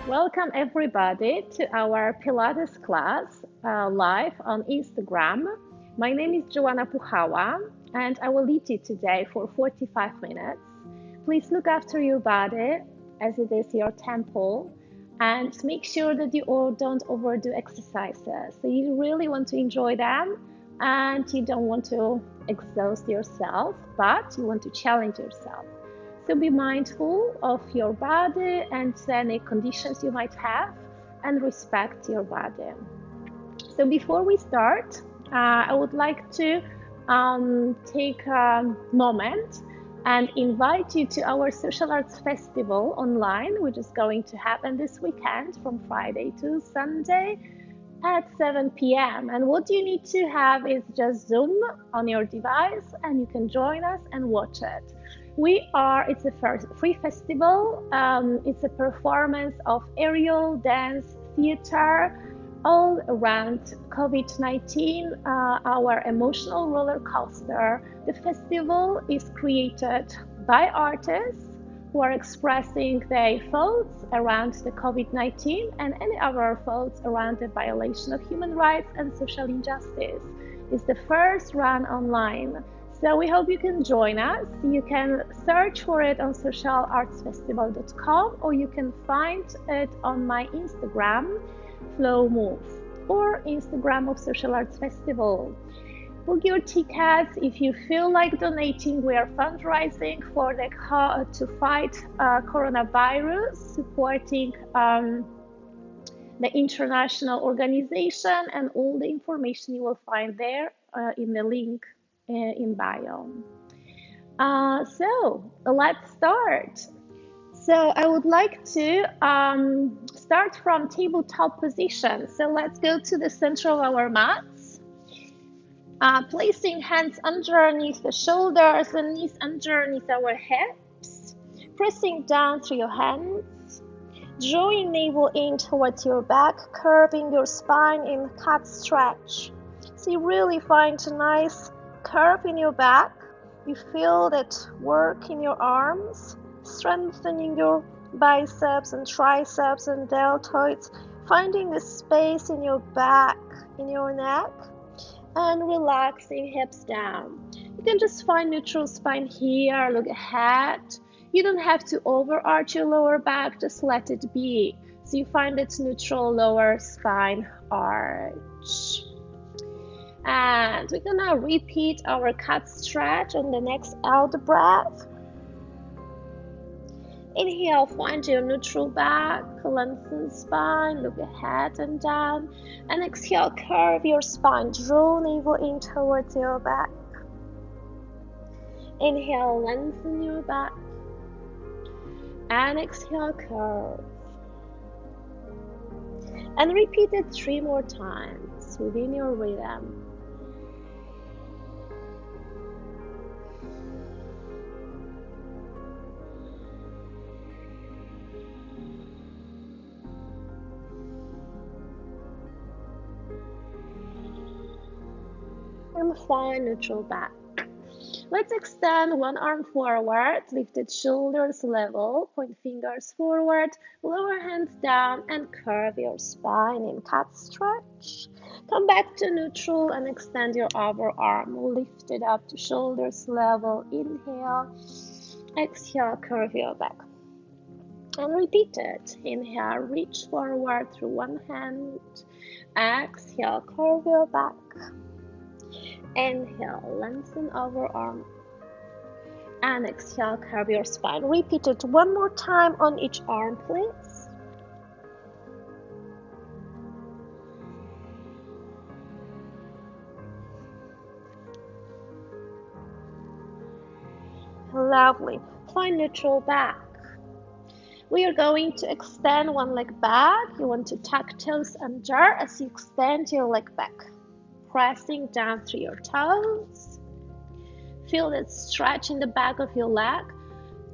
Welcome everybody to our Pilates class live on Instagram. My name is Joann Puchala and I will lead you today for 45 minutes. Please look after your body as it is your temple and make sure that you all don't overdo exercises. So you really want to enjoy them and you don't want to exhaust yourself, but you want to challenge yourself. So be mindful of your body and any conditions you might have and respect your body. So before we start, I would like to take a moment and invite you to our Social Arts Festival online, which is going to happen this weekend from Friday to Sunday at 7 p.m. And what you need to have is just Zoom on your device and you can join us and watch it. It's a free festival. It's a performance of aerial dance theater all around COVID-19, our emotional roller coaster. The festival is created by artists who are expressing their thoughts around the COVID-19 and any other thoughts around the violation of human rights and social injustice. It's the first run online. So we hope you can join us. You can search for it on socialartsfestival.com or you can find it on my Instagram, FlowMove, or Instagram of Social Arts Festival. Book your tickets if you feel like donating. We are fundraising for to fight coronavirus, supporting the international organization, and all the information you will find there in the link in bio. So let's start. So I would like to start from tabletop position. So let's go to the center of our mats. Placing hands underneath the shoulders and knees underneath our hips. Pressing down through your hands. Drawing navel in towards your back, curving your spine in cat stretch. So you really find a nice curve in your back. You feel that work in your arms, strengthening your biceps and triceps and deltoids, finding the space in your back, in your neck, and relaxing hips down. You can just find neutral spine here, look ahead. You don't have to overarch your lower back, just let it be. So you find its neutral lower spine arch. And we're gonna repeat our cat stretch on the next out breath. Inhale, find your neutral back, lengthen spine, look ahead and down. And exhale, curve your spine, draw navel in towards your back. Inhale, lengthen your back. And exhale, curve. And repeat it 3 more times within your rhythm. And find neutral back. Let's extend one arm forward, lifted shoulders level, point fingers forward, lower hands down, and curve your spine in cat stretch. Come back to neutral and extend your other arm, lift it up to shoulders level. Inhale, exhale, curve your back. And repeat it. Inhale, reach forward through one hand. Exhale, curve your back. Inhale, lengthen overarm. And exhale, curve your spine. Repeat it 1 more time on each arm, please. Lovely. Find neutral back. We are going to extend one leg back. You want to tuck toes under as you extend your leg back. Pressing down through your toes. Feel that stretch in the back of your leg.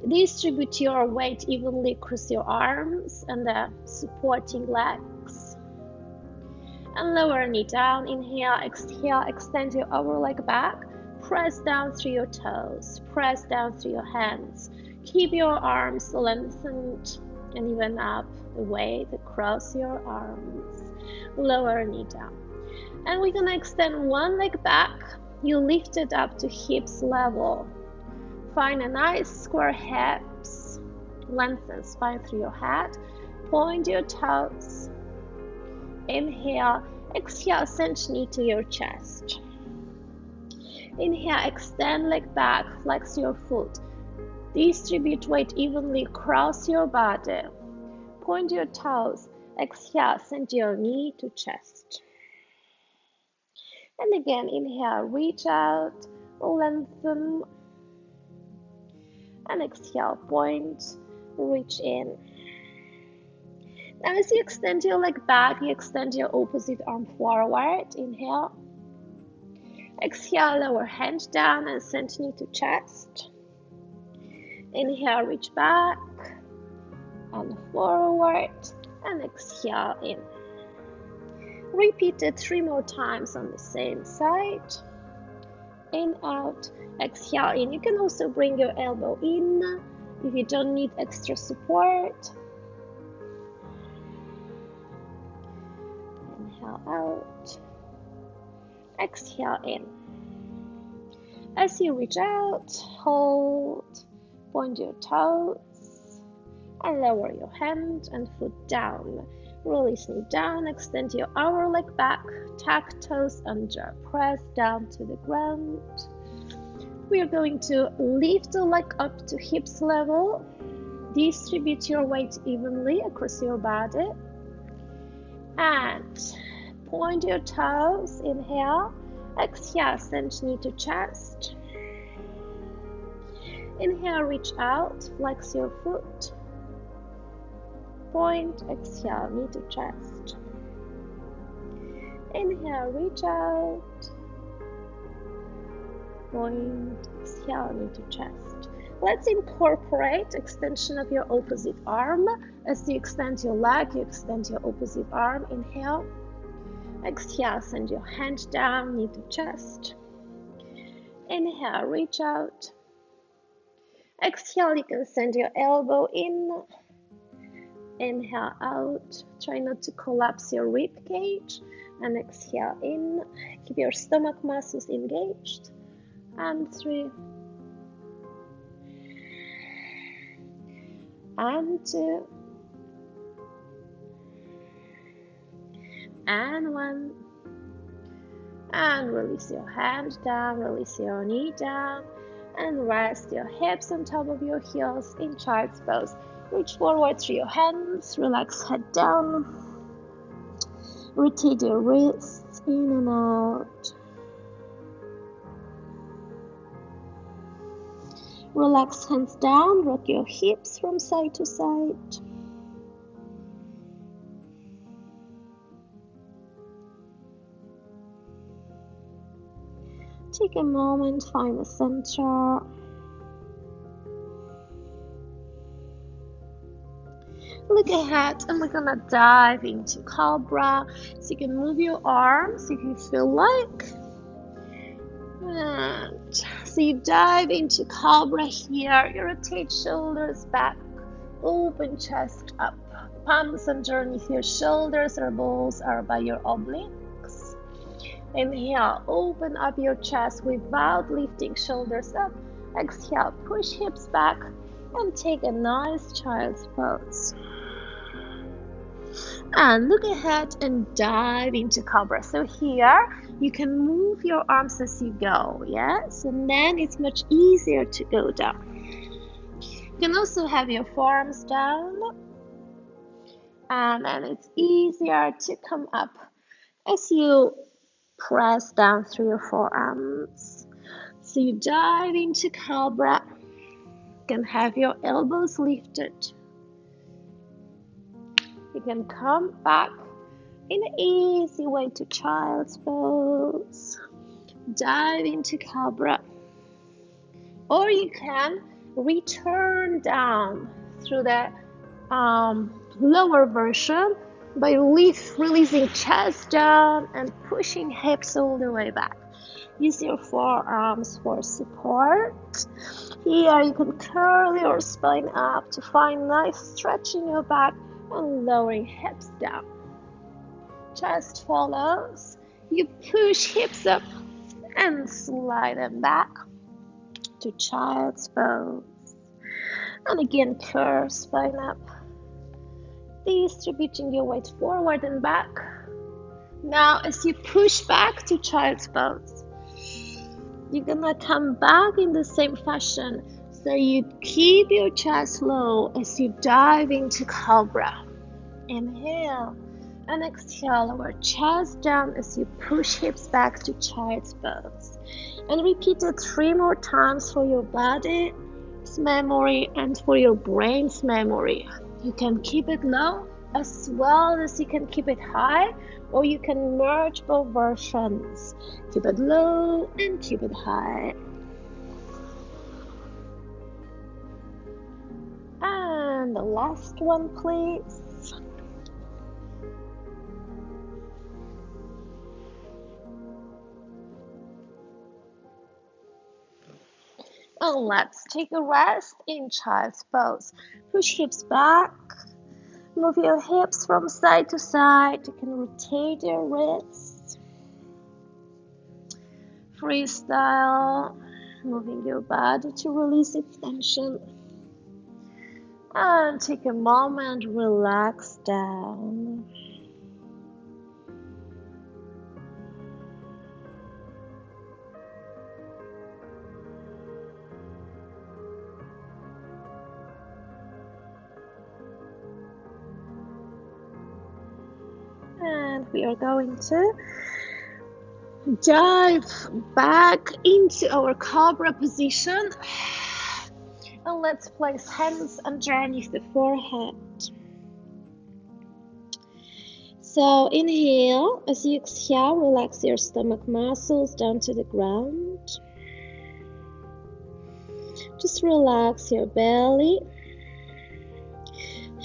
Distribute your weight evenly across your arms and the supporting legs. And lower knee down. Inhale, exhale, extend your upper leg back. Press down through your toes. Press down through your hands. Keep your arms lengthened and even up the weight across your arms. Lower knee down. And we're gonna extend one leg back. You lift it up to hips level. Find a nice square hips. Lengthen spine through your head. Point your toes. Inhale, exhale, send knee to your chest. Inhale, extend leg back, flex your foot. Distribute weight evenly across your body. Point your toes. Exhale, send your knee to chest. And again, inhale, reach out, lengthen. And exhale, point, reach in. Now as you extend your leg back, you extend your opposite arm forward. Inhale. Exhale, lower hand down and send knee to chest. Inhale, reach back and forward, and exhale in. Repeat it 3 more times on the same side. In, out, exhale in. You can also bring your elbow in if you don't need extra support. Inhale out, exhale in. As you reach out, hold, point your toes, and lower your hand and foot down. Release knee down, extend your outer leg back, tuck toes under, press down to the ground. We are going to lift the leg up to hips level. Distribute your weight evenly across your body. And point your toes, inhale. Exhale, send knee to chest. Inhale, reach out, flex your foot. Point, exhale, knee to chest. Inhale, reach out. Point, exhale, knee to chest. Let's incorporate extension of your opposite arm. As you extend your leg, you extend your opposite arm. Inhale. Exhale, send your hand down, knee to chest. Inhale, reach out. Exhale, you can send your elbow in. Inhale out. Try not to collapse your rib cage. And exhale in. Keep your stomach muscles engaged. And 3. And 2. And 1. And release your hand down, release your knee down, and rest your hips on top of your heels in child's pose. Reach forward through your hands, relax head down, rotate your wrists in and out. Relax hands down, rock your hips from side to side. Take a moment, find the center. Look ahead, and we're gonna dive into Cobra. So you can move your arms if you feel like. And so you dive into Cobra here. You rotate shoulders back, open chest up. Palms underneath your shoulders, elbows are by your obliques. Inhale, open up your chest without lifting shoulders up. Exhale, push hips back and take a nice child's pose. And look ahead and dive into Cobra. So here, you can move your arms as you go, yes? And then it's much easier to go down. You can also have your forearms down. And then it's easier to come up as you press down through your forearms. So you dive into Cobra. You can have your elbows lifted. You can come back in an easy way to child's pose. Dive into Cobra. Or you can return down through the lower version by releasing chest down and pushing hips all the way back. Use your forearms for support. Here you can curl your spine up to find nice stretch in your back and lowering hips down. Chest follows. You push hips up and slide them back to child's pose. And again, curve spine up, distributing your weight forward and back. Now, as you push back to child's pose, you're gonna come back in the same fashion. So you keep your chest low as you dive into cobra. Inhale and exhale, lower chest down as you push hips back to child's pose. And repeat it 3 more times for your body's memory and for your brain's memory. You can keep it low as well as you can keep it high, or you can merge both versions. Keep it low and keep it high. And the last one, please. And let's take a rest in child's pose. Push hips back. Move your hips from side to side. You can rotate your wrists. Freestyle. Moving your body to release its tension. And take a moment, relax down. And we are going to dive back into our cobra position. And let's place hands underneath the forehead. So inhale, as you exhale, relax your stomach muscles down to the ground. Just relax your belly.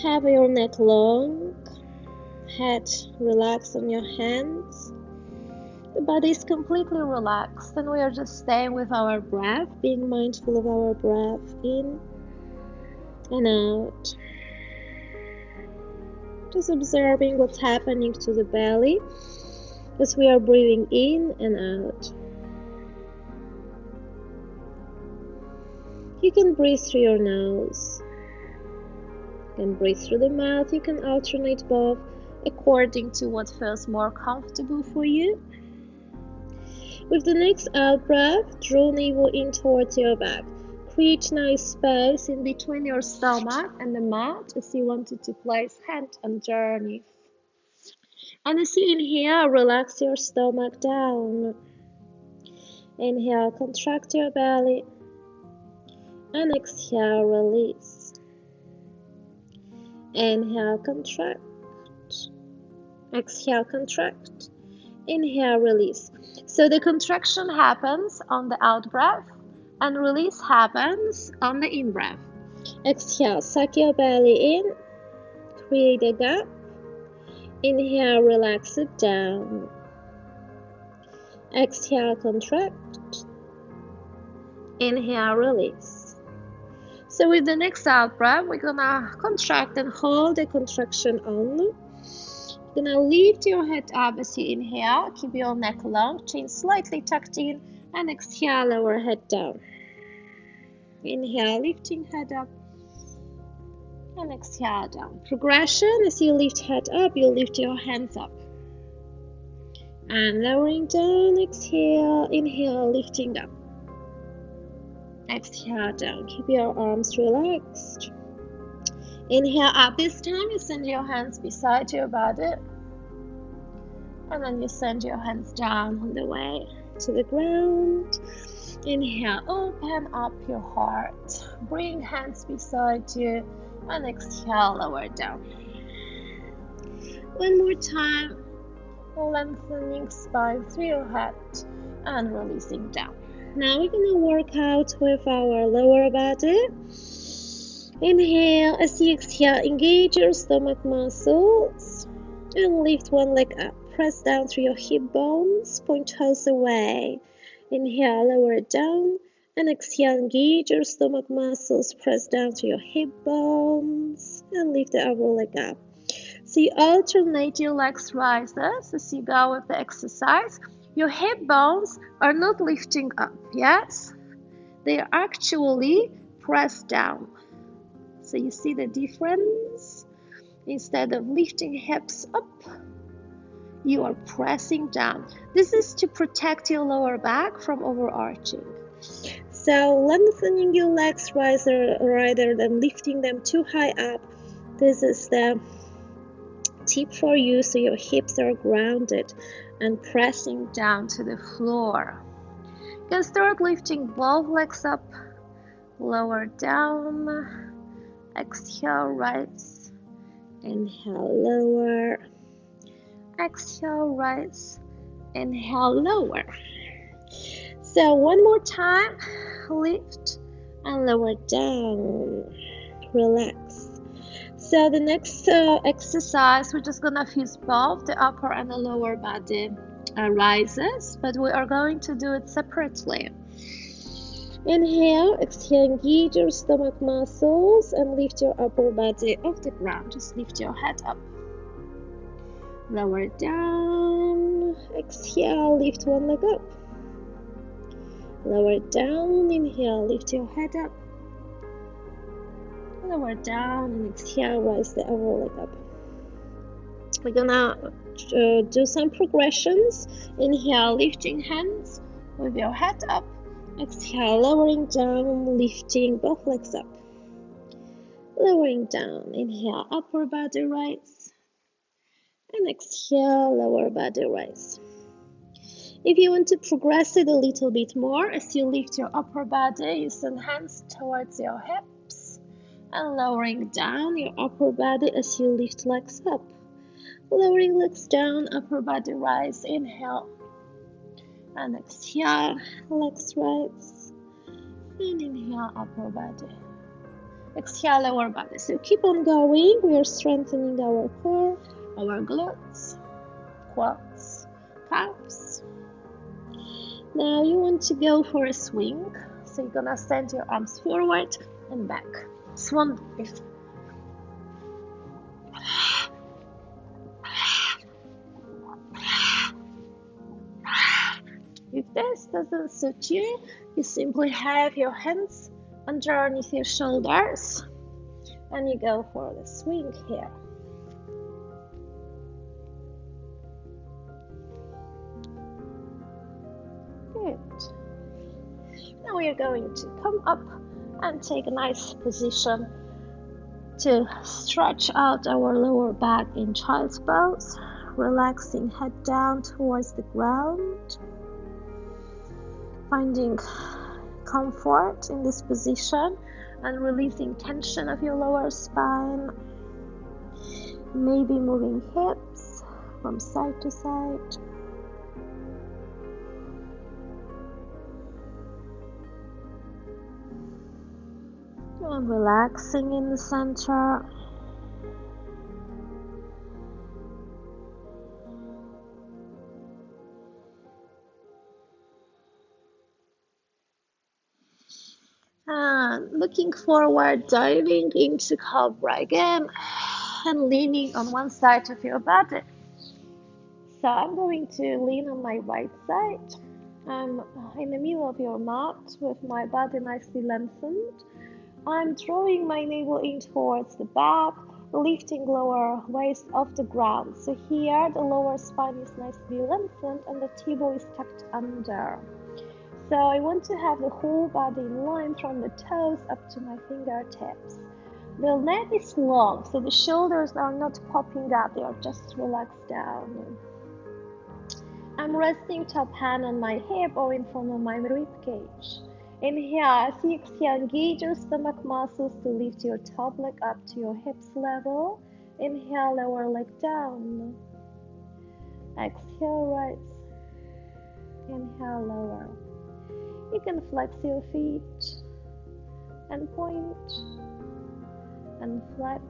Have your neck long. Head relaxed on your hands. The body is completely relaxed, and we are just staying with our breath, being mindful of our breath in and out. Just observing what's happening to the belly as we are breathing in and out. You can breathe through your nose. You can breathe through the mouth. You can alternate both according to what feels more comfortable for you. With the next out breath, draw navel in towards your back. Create nice space in between your stomach and the mat as you wanted to place hand underneath. And as you inhale, relax your stomach down. Inhale, contract your belly. And exhale, release. Inhale, contract. Exhale, contract. Inhale, release. So the contraction happens on the out breath and release happens on the in breath. Exhale, suck your belly in, create a gap. Inhale, relax it down. Exhale, contract. Inhale, release. So with the next out breath, we're gonna contract and hold the contraction on. You're gonna lift your head up as you inhale. Keep your neck long, chin slightly tucked in, and exhale, lower head down. Inhale, lifting head up, and exhale down. Progression, as you lift head up, you lift your hands up. And lowering down, exhale, inhale, lifting up. Exhale down, keep your arms relaxed. Inhale up. This time you send your hands beside your body. And then you send your hands down on the way to the ground. Inhale, open up your heart. Bring hands beside you. And exhale, lower down. One more time. Lengthening spine through your head. And releasing down. Now we're going to work out with our lower body. Inhale, as you exhale, engage your stomach muscles. And lift one leg up. Press down through your hip bones. Point toes away. Inhale, lower it down. And exhale, engage your stomach muscles. Press down to your hip bones. And lift the upper leg up. So you alternate your legs rises as you go with the exercise. Your hip bones are not lifting up, yes? They are actually pressed down. So you see the difference? Instead of lifting hips up, you are pressing down. This is to protect your lower back from overarching. So lengthening your legs rather than lifting them too high up. This is the tip for you, so your hips are grounded and pressing down to the floor. You can start lifting both legs up, lower down, exhale, rise, inhale, lower, exhale, rise, inhale, lower. So one more time, lift and lower down, relax. So the next exercise, we're just gonna fuse both the upper and the lower body rises, but we are going to do it separately. Inhale, exhale, engage your stomach muscles and lift your upper body off the ground. Just lift your head up. Lower down, exhale, lift one leg up. Lower down, inhale, lift your head up. Lower down and exhale, rise the upper leg up. We're gonna do some progressions. Inhale, lifting hands with your head up. Exhale, lowering down, lifting both legs up. Lowering down, inhale, upper body rise. And exhale, lower body rise. If you want to progress it a little bit more, as you lift your upper body, you send hands towards your hips. And lowering down your upper body as you lift legs up. Lowering legs down, upper body rise, inhale. And exhale, legs rise. And inhale, upper body. Exhale, lower body. So keep on going. We are strengthening our core, our glutes, quads, calves. Now you want to go for a swing. So you're gonna send your arms forward and back. Swan dive. If this doesn't suit you, you simply have your hands underneath your shoulders and you go for the swing here. Good. Now we are going to come up and take a nice position to stretch out our lower back in child's pose, relaxing head down towards the ground, finding comfort in this position and releasing tension of your lower spine, maybe moving hips from side to side. And relaxing in the center. And looking forward, diving into cobra again and leaning on one side of your body. So I'm going to lean on my right side. I'm in the middle of your mat with my body nicely lengthened. I'm drawing my navel in towards the back, lifting lower waist off the ground. So here the lower spine is nicely lengthened and the tibia is tucked under. So I want to have the whole body in line from the toes up to my fingertips. The neck is long, so the shoulders are not popping up, they are just relaxed down. I'm resting top hand on my hip or in front of my rib cage. Inhale, as you exhale, engage your stomach muscles to lift your top leg up to your hips level. Inhale, lower leg down. Exhale, rise. Inhale, lower. You can flex your feet and point and flex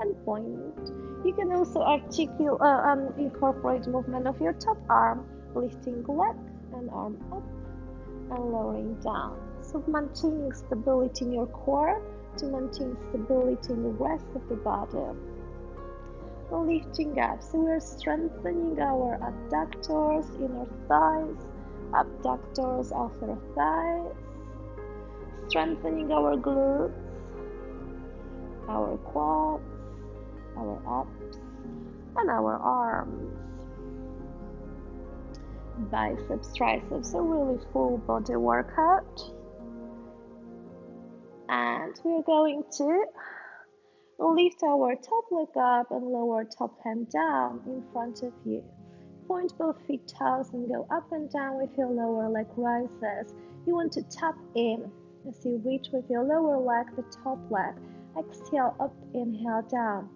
and point. You can also incorporate movement of your top arm, lifting leg and arm up and lowering down. So maintaining stability in your core to maintain stability in the rest of the body. Lifting up, so we're strengthening our adductors, inner thighs, abductors, outer thighs, strengthening our glutes, our quads, our abs, and our arms. Biceps, triceps, a really full body workout. And we're going to lift our top leg up and lower top hand down in front of you. Point both feet toes and go up and down with your lower leg rises. You want to tap in as you reach with your lower leg, the top leg. Exhale up, inhale down.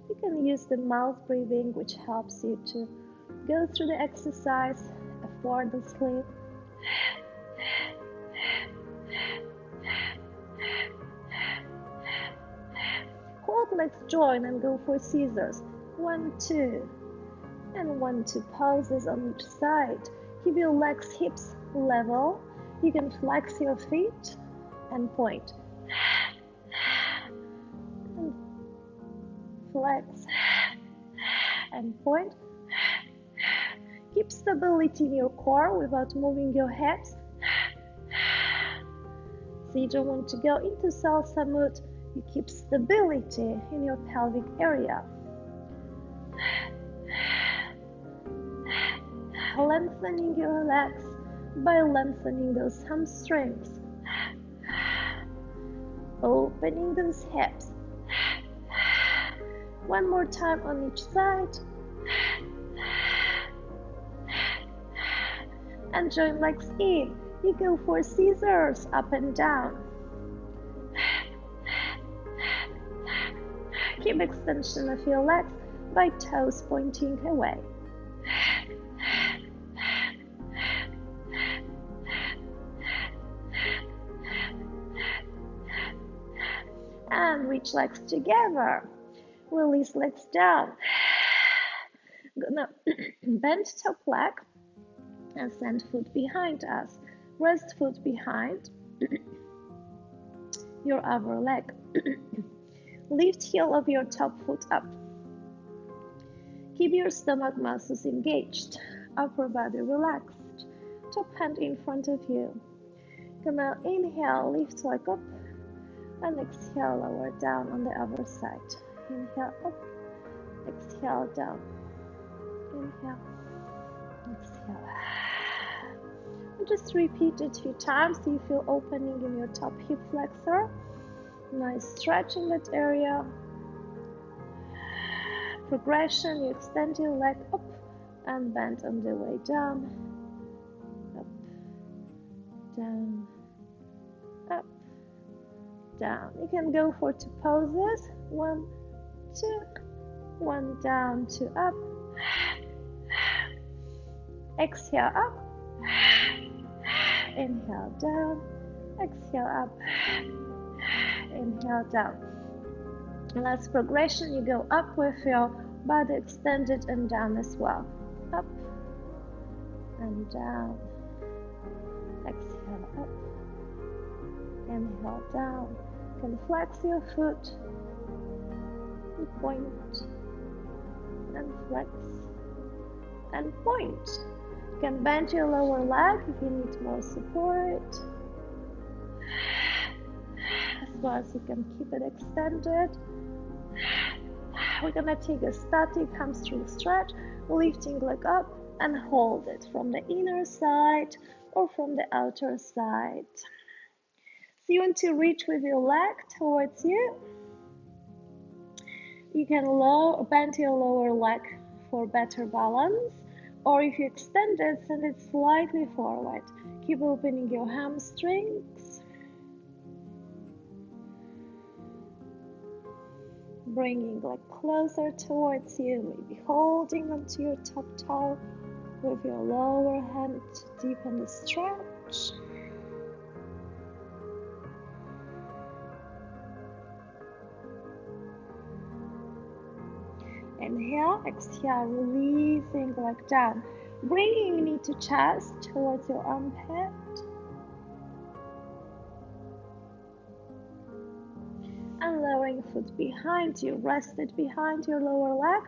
You can use the mouth breathing, which helps you to go through the exercise effortlessly. Quad legs join and go for scissors. 1, 2, and 1, 2 pulses on each side. Keep your legs, hips level. You can flex your feet and point. And flex and point. Keep stability in your core without moving your hips. So you don't want to go into salsa mode. You keep stability in your pelvic area. Lengthening your legs by lengthening those hamstrings. Opening those hips. One more time on each side. And join legs in. You go for scissors up and down. Keep extension of your legs by toes pointing away. And reach legs together. Release legs down. Gonna bend top leg and send foot behind us. Rest foot behind your other leg. Lift heel of your top foot up. Keep your stomach muscles engaged. Upper body relaxed. Top hand in front of you. Gonna inhale, lift leg up, and exhale, lower down on the other side. Inhale up, exhale down. Inhale, exhale. And just repeat it a few times so you feel opening in your top hip flexor. Nice stretch in that area. Progression, you extend your leg up and bend on the way down. Up, down, up, down. You can go for 2 poses. 1, 2, 1 down, 2 up. Exhale up. Inhale down. Exhale up. Inhale down. Last progression, you go up with your body extended and down as well. Up and down. Exhale up. Inhale down. You can flex your foot and point and flex and point. You can bend your lower leg if you need more support. As well as you can keep it extended. We're gonna take a static hamstring stretch, lifting leg up and hold it from the inner side or from the outer side. So you want to reach with your leg towards you. You can bend your lower leg for better balance, or if you extend it, send it slightly forward. Keep opening your hamstrings. Bringing leg closer towards you, maybe holding onto your top toe with your lower hand to deepen the stretch. Inhale, exhale, releasing leg down. Bringing knee to chest towards your armpit. And lowering foot behind you, rested behind your lower leg,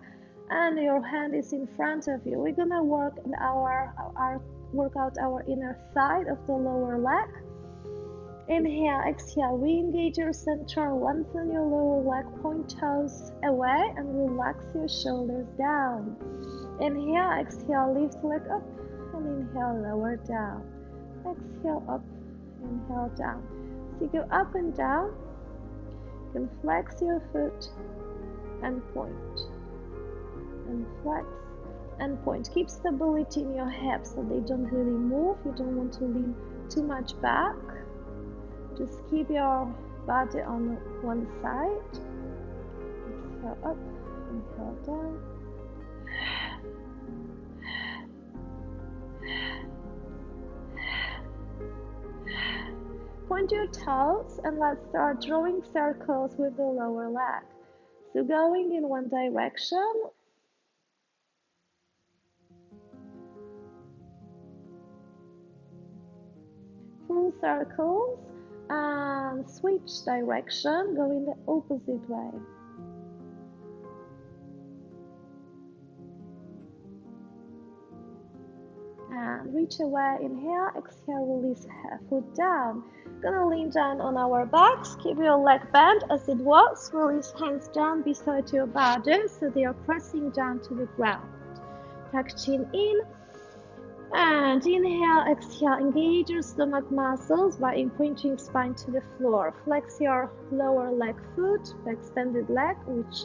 and your hand is in front of you. We're gonna work out our inner side of the lower leg. Inhale, exhale, re-engage your center, lengthen your lower leg, point toes away, and relax your shoulders down. Inhale, exhale, lift leg up, and inhale, lower down. Exhale up, inhale down. So you go up and down. You can flex your foot and point, and flex and point. Keep stability in your hips so they don't really move. You don't want to lean too much back. Just keep your body on one side. Exhale up, inhale down. Point your toes and let's start drawing circles with the lower leg. So going in one direction. Full circles. And switch direction, go in the opposite way. And reach away, inhale, exhale, release foot down. Gonna lean down on our backs, keep your leg bent as it was, release hands down beside your body so they are pressing down to the ground. Tuck chin in. And inhale, exhale, engage your stomach muscles by imprinting spine to the floor. Flex your lower leg foot, the extended leg, which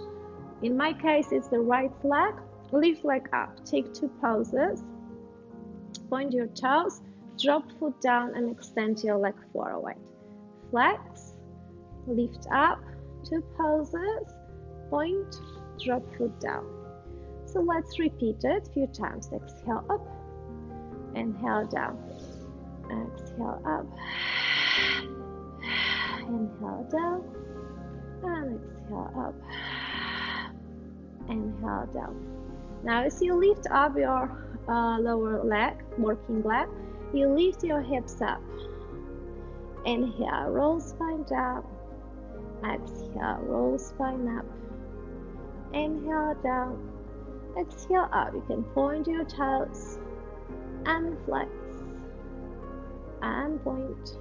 in my case is the right leg. Lift leg up, take two poses. Point your toes, drop foot down and extend your leg forward. Flex, lift up, two poses, point, drop foot down. So let's repeat it a few times. Exhale up. Inhale down, exhale up, inhale down, and exhale up, inhale down. Now as you lift up your lower leg, working leg, you lift your hips up. Inhale, roll spine down, exhale, roll spine up, inhale down, exhale up. You can point your toes and flex and point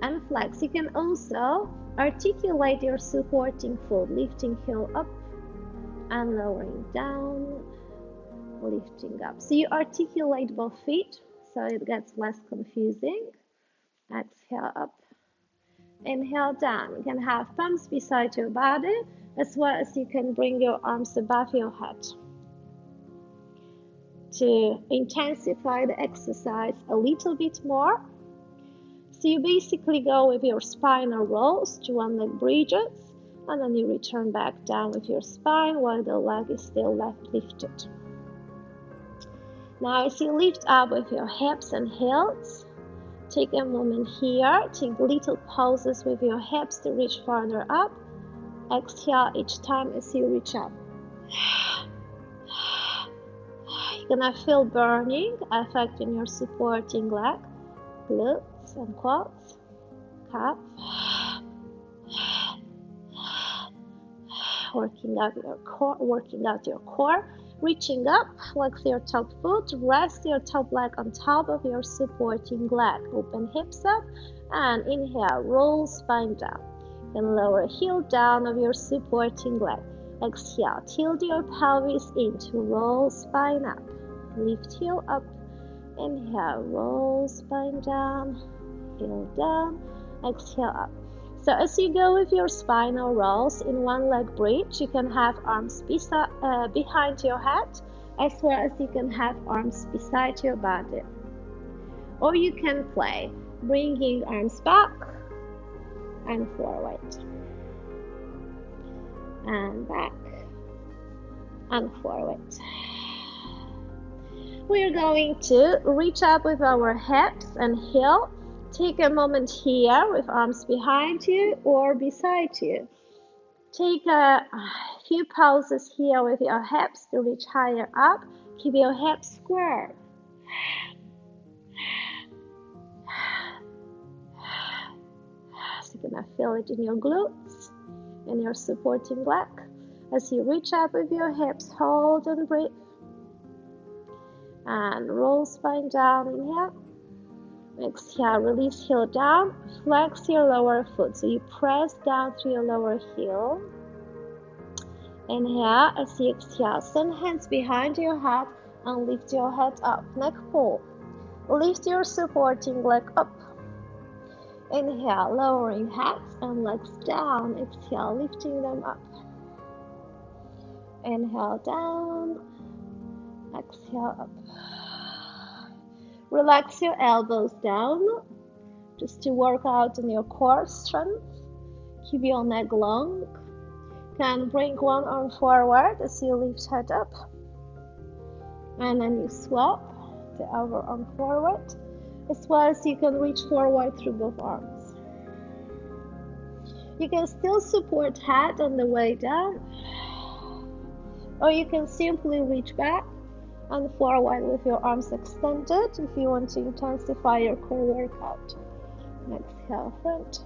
and flex. You can also articulate your supporting foot, lifting heel up and lowering down, lifting up. So you articulate both feet so it gets less confusing. Exhale up, inhale down. You can have thumbs beside your body as well as you can bring your arms above your head to intensify the exercise a little bit more. So you basically go with your spinal rolls to one leg bridges, and then you return back down with your spine while the leg is still left lifted. Now as you lift up with your hips and heels, take a moment here, take little pauses with your hips to reach farther up. Exhale each time as you reach up. You're gonna feel burning affecting your supporting leg, glutes and quads, calf. Working out your core, reaching up, flex your top foot, rest your top leg on top of your supporting leg, open hips up, and inhale, roll spine down, and lower heel down of your supporting leg. Exhale, tilt your pelvis in to roll spine up. Lift heel up, inhale, roll spine down, heel down, exhale up. So as you go with your spinal rolls in one leg bridge, you can have arms behind your head, as well as you can have arms beside your body. Or you can play, bringing arms back and forward, and back and forward. We're going to reach up with our hips and heel. Take a moment here with arms behind you or beside you Take a few pauses here with your hips to reach higher up. Keep your hips square. So you're gonna feel it in your glutes and your supporting leg. As you reach up with your hips, hold and breathe. And roll spine down, inhale. Exhale, release heel down, flex your lower foot. So you press down through your lower heel. Inhale, as you exhale, send hands behind your head and lift your head up. Neck pull. Lift your supporting leg up. Inhale, lowering head and legs down. Exhale, lifting them up. Inhale, down. Exhale, up. Relax your elbows down, just to work out on your core strength. Keep your neck long. Can bring one arm forward as you lift head up. And then you swap the other arm forward, as well as you can reach forward through both arms. You can still support head on the way down, or you can simply reach back and forward with your arms extended if you want to intensify your core workout. Exhale, front.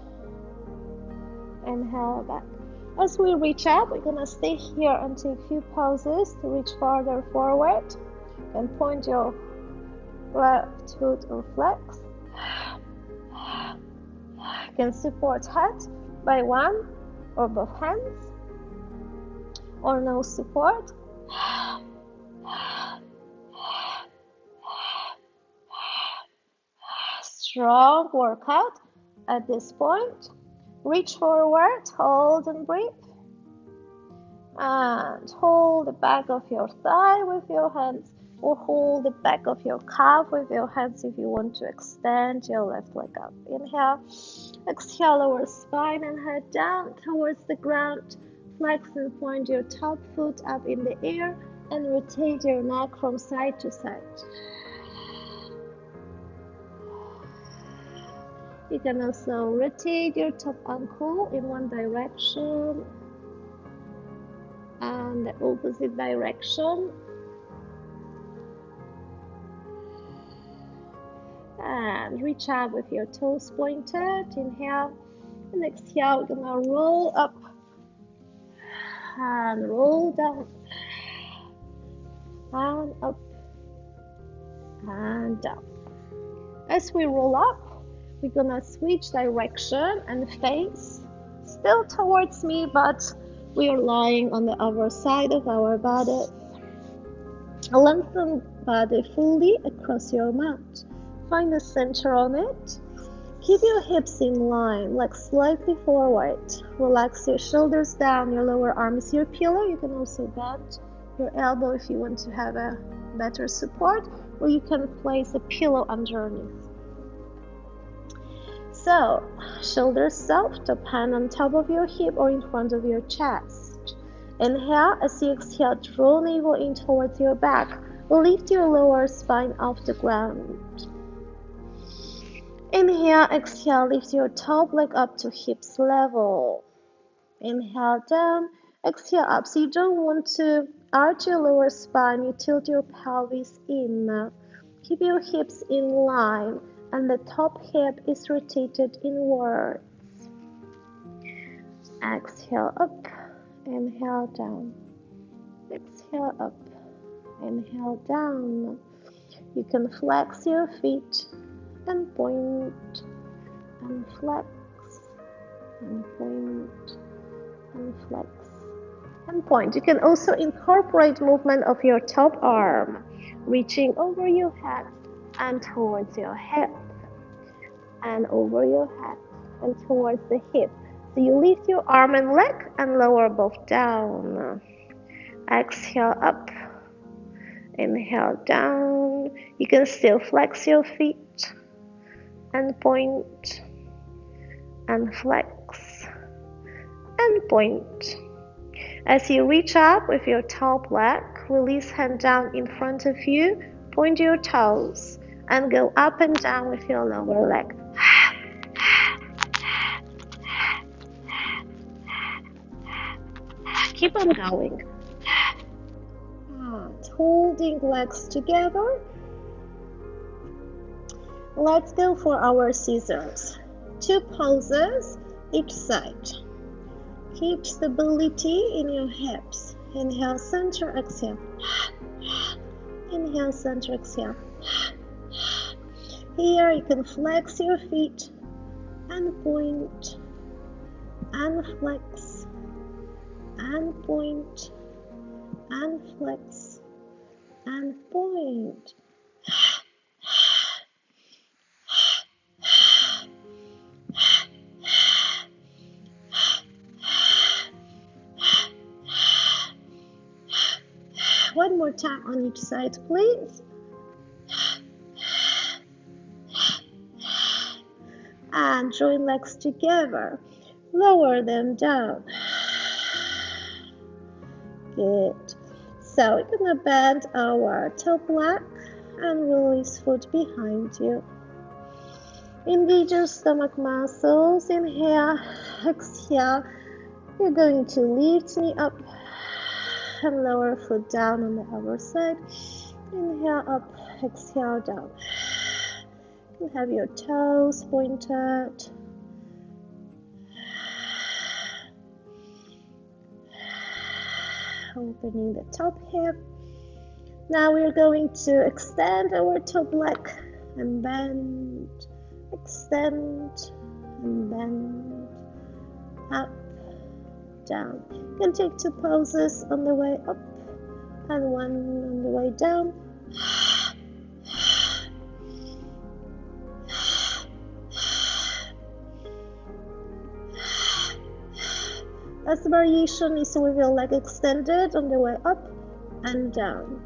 Inhale, back. As we reach up, we're gonna stay here and take a few pauses to reach farther forward and point your left foot or flex. You can support head by one or both hands, or no support. Strong workout at this point. Reach forward, hold and breathe. And hold the back of your thigh with your hands, or hold the back of your calf with your hands if you want to extend your left leg up. Inhale, exhale, lower spine and head down towards the ground. Flex and point your top foot up in the air and rotate your neck from side to side. You can also rotate your top ankle in one direction and the opposite direction. And reach up with your toes pointed. Inhale and exhale. We're gonna roll up and roll down and up and down. As we roll up, we're gonna switch direction and face still towards me, but we are lying on the other side of our body. Lengthen body fully across your mat. Find the center on it. Keep your hips in line, legs slightly forward. Relax your shoulders down, your lower arm is your pillow. You can also bend your elbow if you want to have a better support, or you can place a pillow underneath. So, shoulders soft, top hand on top of your hip or in front of your chest. Inhale, as you exhale, draw navel in towards your back. Lift your lower spine off the ground. Inhale, exhale, lift your top leg up to hips level. Inhale down, exhale up. So you don't want to arch your lower spine, you tilt your pelvis in. Keep your hips in line and the top hip is rotated inwards. Exhale up, inhale down. Exhale up, inhale down. You can flex your feet and point and flex and point and flex and point. You can also incorporate movement of your top arm, reaching over your head and towards your hip, and over your head and towards the hip. So you lift your arm and leg and lower both down. Exhale up, inhale down. You can still flex your feet and point and flex and point. As you reach up with your top leg, release hand down in front of you, point your toes and go up and down with your lower leg. Keep on going. And holding legs together. Let's go for our scissors. 2 poses each side. Keep stability in your hips. Inhale, center, exhale. Inhale, center, exhale. Here you can flex your feet and point and flex and point and flex and point. One more time on each side, please. And join legs together. Lower them down. Good. So we're going to bend our top leg and release foot behind you. Engage your stomach muscles. Inhale, exhale. You're going to lift knee up and lower foot down on the other side. Inhale up, exhale down. You have your toes pointed. Opening the top hip. Now we're going to extend our top leg and bend, extend and bend, up, down. You can take 2 poses on the way up and 1 on the way down. Last variation is with your leg extended on the way up and down.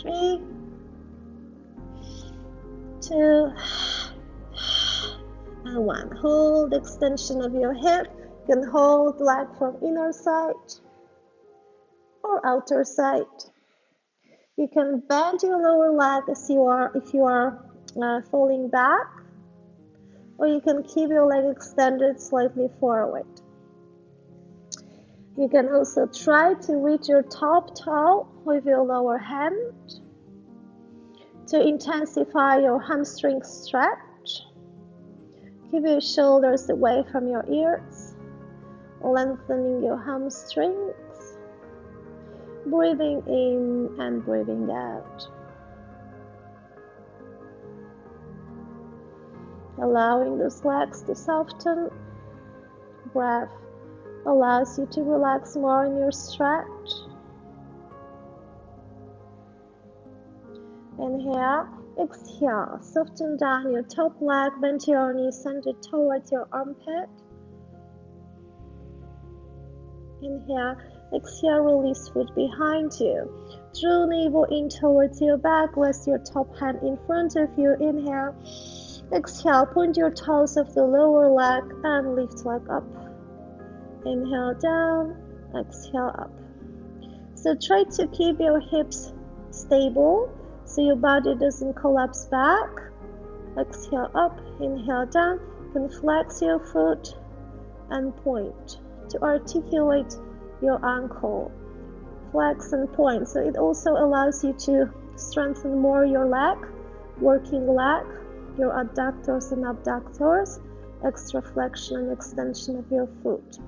Three, 2, and 1. Hold extension of your hip. You can hold leg from inner side or outer side. You can bend your lower leg if you are falling back, or you can keep your leg extended slightly forward. You can also try to reach your top toe with your lower hand to intensify your hamstring stretch. Keep your shoulders away from your ears, lengthening your hamstrings. Breathing in and breathing out. Allowing those legs to soften. Breath allows you to relax more in your stretch. Inhale, exhale. Soften down your top leg, bend your knees centered towards your armpit. Inhale. Exhale, release foot behind you. Draw navel in towards your back. Rest your top hand in front of you. Inhale. Exhale, point your toes of the lower leg and lift leg up. Inhale down, exhale up. So try to keep your hips stable so your body doesn't collapse back. Exhale up, inhale down. You can flex your foot and point to articulate your ankle. Flex and point. So it also allows you to strengthen more your leg, working leg, your adductors and abductors, extra flexion and extension of your foot.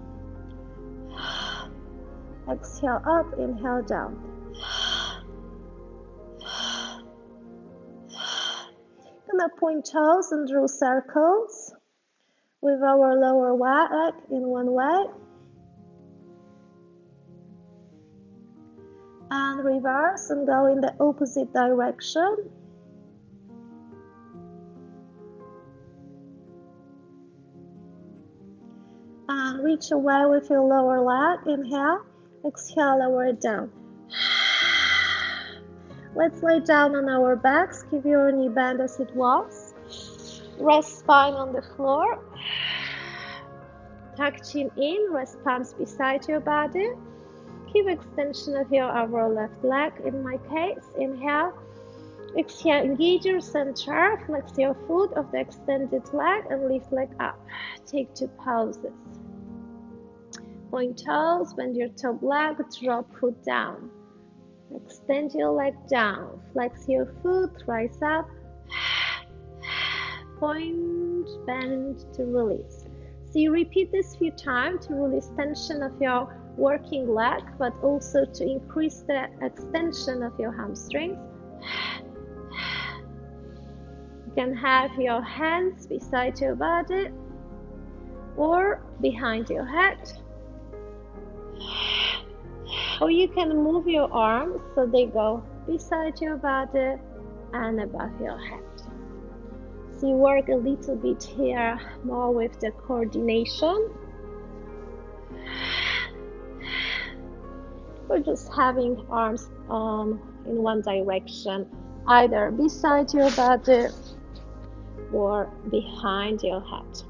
Exhale up, inhale down. Gonna point toes and draw circles with our lower leg in one way. And reverse and go in the opposite direction. And reach away with your lower leg. Inhale, exhale, lower it down. Let's lay down on our backs. Keep your knee bend as it was. Rest spine on the floor. Tuck chin in, rest palms beside your body. Keep extension of your upper left leg. In my case, inhale, Exhale, engage your center, flex your foot of the extended leg and lift leg up. Take 2 poses. Point toes, bend your top leg, drop foot down. Extend your leg down, flex your foot, rise up. Point, bend to release. So you repeat this few times to release tension of your working leg, but also to increase the extension of your hamstrings. You can have your hands beside your body or behind your head. Or you can move your arms so they go beside your body and above your head. So you work a little bit here more with the coordination. Or just having arms in one direction, either beside your body or behind your head.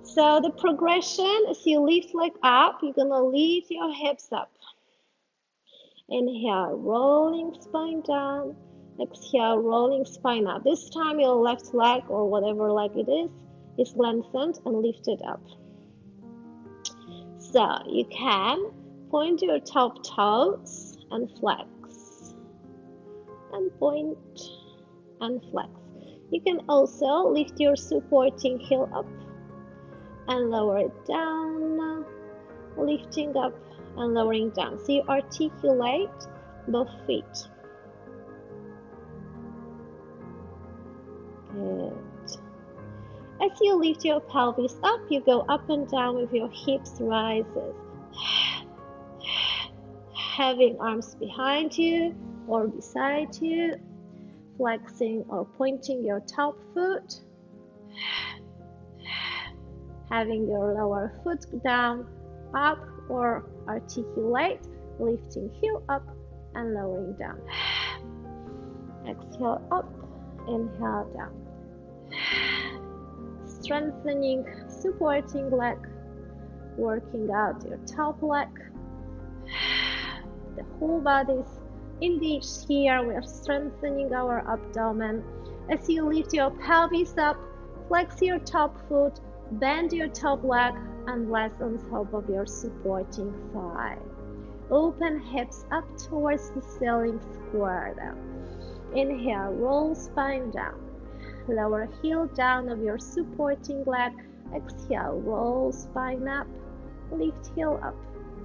So the progression is you lift leg up, you're gonna lift your hips up. Inhale, rolling spine down. Exhale, rolling spine up. This time your left leg or whatever leg it is lengthened and lifted up. So you can point your top toes and flex. And point and flex. You can also lift your supporting heel up and lower it down, lifting up and lowering down. So you articulate both feet. Good. As you lift your pelvis up, you go up and down with your hips rises. Having arms behind you or beside you, flexing or pointing your top foot. Having your lower foot down, up or articulate, lifting heel up and lowering down. Exhale up, inhale down. Strengthening, supporting leg, working out your top leg. The whole body is engaged here. We are strengthening our abdomen. As you lift your pelvis up, flex your top foot, bend your top leg and rest on top of your supporting thigh. Open hips up towards the ceiling, square them. Inhale, roll spine down. Lower heel down of your supporting leg. Exhale, roll spine up. Lift heel up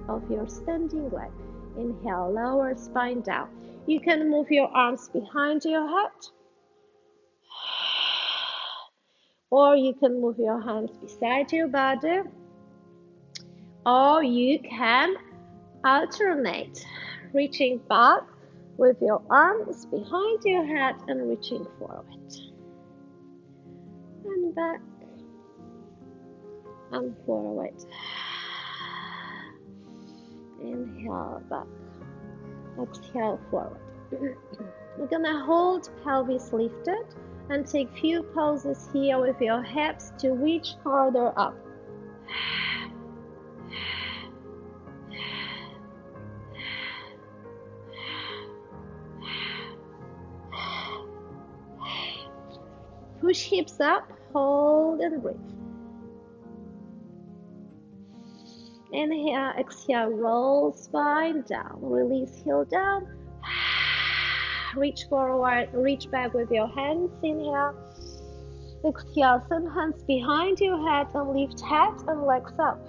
of your standing leg. Inhale, lower spine down. You can move your arms behind your head. Or you can move your hands beside your body. Or you can alternate, reaching back with your arms behind your head and reaching forward. And back and forward. Inhale back. Exhale forward. We're gonna hold pelvis lifted and take few poses here with your hips to reach further up. Push hips up, hold and breathe. Inhale, exhale, roll spine down, release heel down. Reach forward, reach back with your hands. Inhale, exhale, send hands behind your head and lift head and legs up.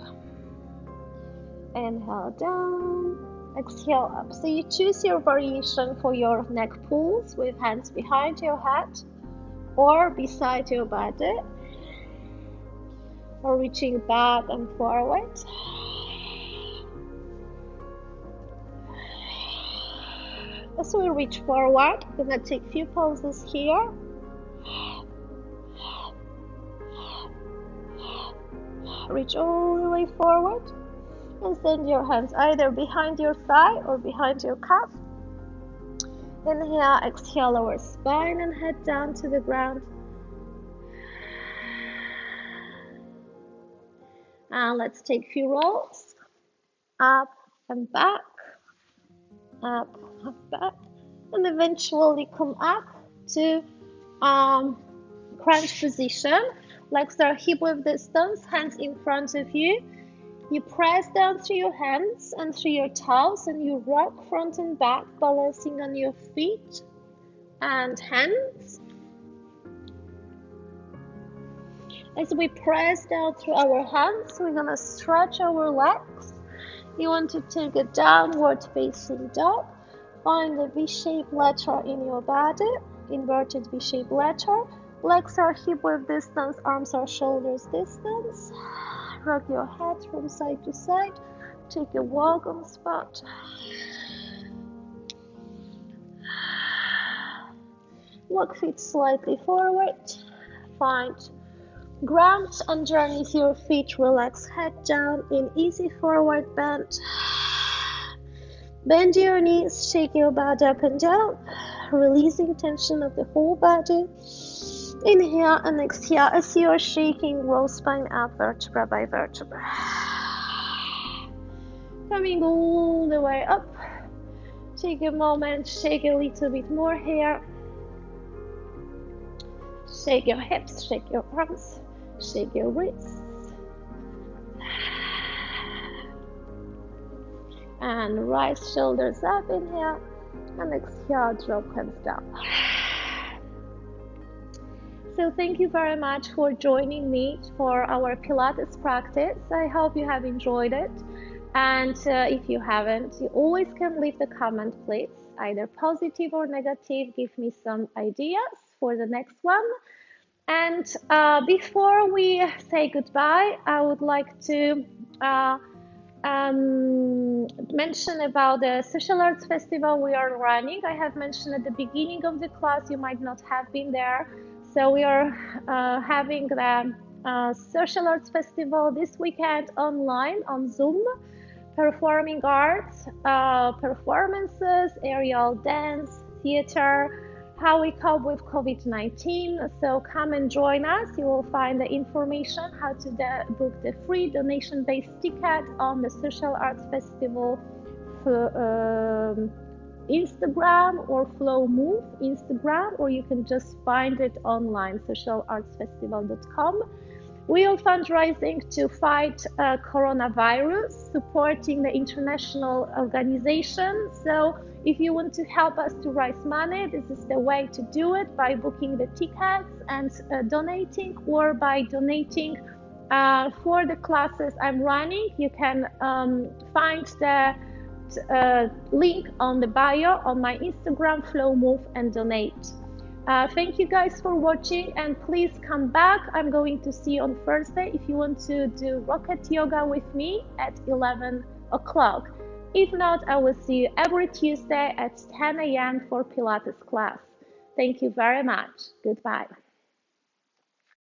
Inhale down, exhale up. So you choose your variation for your neck pulls with hands behind your head or beside your body, or reaching back and forward. As we reach forward, we're going to take a few poses here. Reach all the way forward and send your hands either behind your thigh or behind your calf. Inhale, exhale, lower spine and head down to the ground. And let's take a few rolls. Up and back. Up and back. and eventually come up to crunch position. Legs are hip width distance, hands in front of you. You press down through your hands and through your toes, and you rock front and back, balancing on your feet and hands. As we press down through our hands, we're gonna stretch our legs. You want to take a downward facing dog. Find the V-shaped letter in your body, inverted V-shaped letter. Legs are hip width distance, arms are shoulders distance. Rock your head from side to side. Take a walk on the spot. Walk feet slightly forward. Find ground underneath your feet. Relax head down in easy forward bend. Bend your knees, shake your body up and down, releasing tension of the whole body. Inhale and exhale as you are shaking, roll spine up vertebra by vertebra. Coming all the way up. Take a moment, shake a little bit more here. Shake your hips, shake your arms, shake your wrists. And rise shoulders up, inhale, and exhale, drop hands down. So thank you very much for joining me for our Pilates practice. I hope you have enjoyed it. And if you haven't, you always can leave the comment, please, either positive or negative. Give me some ideas for the next one. And before we say goodbye, I would like to mention about the social arts festival we are running. I have mentioned at the beginning of the class, you might not have been there. So we are having the social arts festival this weekend online on Zoom. Performing arts, performances, aerial dance, theater, how we cope with COVID-19. So come and join us. You will find the information how to book the free donation-based ticket on the Social Arts Festival Instagram or FlowMove Instagram, or you can just find it online, socialartsfestival.com. We are fundraising to fight coronavirus, supporting the international organization. So if you want to help us to raise money, this is the way to do it, by booking the tickets and donating, or by donating for the classes I'm running. You can find the link on the bio on my Instagram, FlowMove, and donate. Thank you guys for watching, and please come back. I'm going to see you on Thursday if you want to do rocket yoga with me at 11 o'clock. If not, I will see you every Tuesday at 10 a.m. for Pilates class. Thank you very much. Goodbye.